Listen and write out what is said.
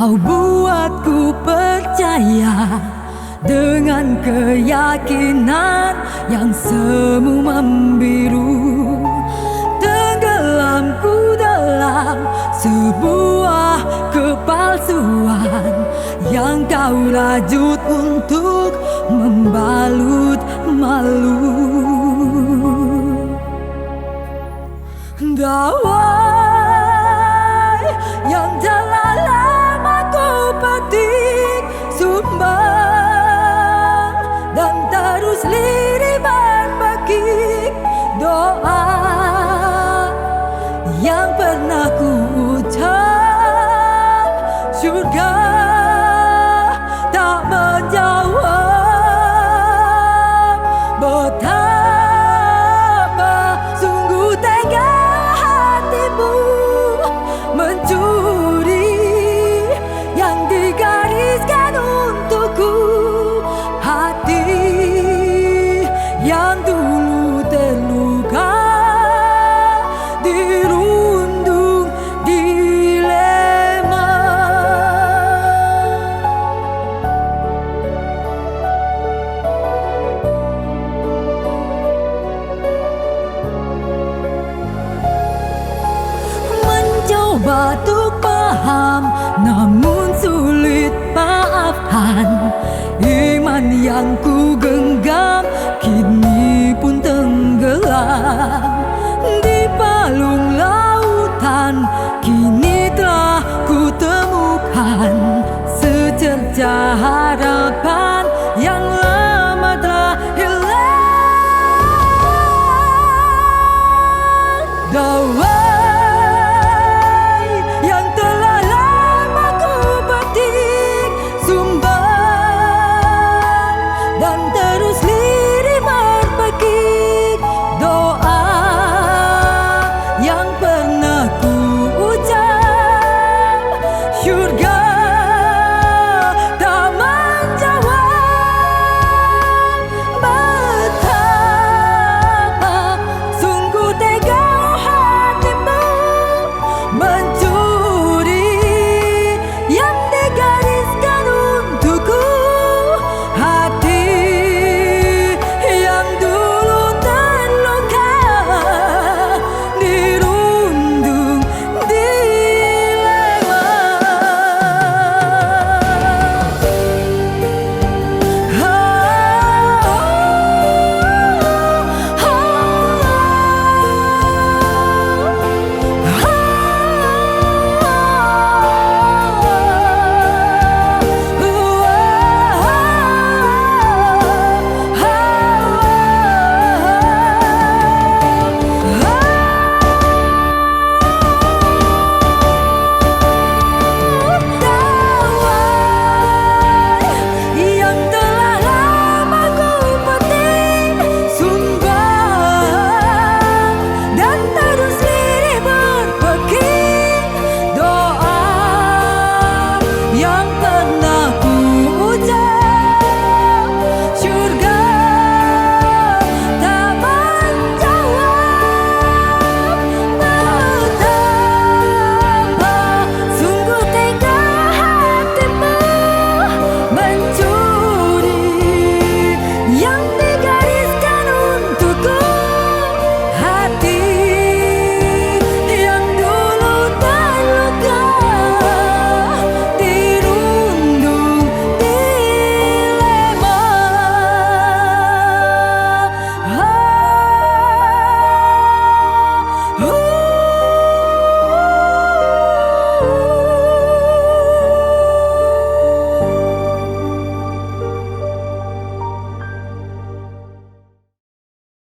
Kau buatku percaya dengan keyakinan yang semu membiru. Tenggelamku dalam sebuah kepalsuan yang kau rajut untuk membalut malu. Gawai yang telah lama ku petik sumbang dan terus lirih berbagi doa yang pernah ku ucap, surga tak menjawab. Betapa sungguh tega hatimu mencuri yang digariskan untukku. Hati yang dulu terluka dirundung dilema. Mencoba untuk paham namun sulit maafkan. Iman yang ku genggam kini pun tenggelam di palung lautan. Kini telah ku temukan secercah harapan yang lama telah hilang. Gawai yang telah lama ku petik sumbang dan terus lirih berbagi doa yang pernah ku ucap, surga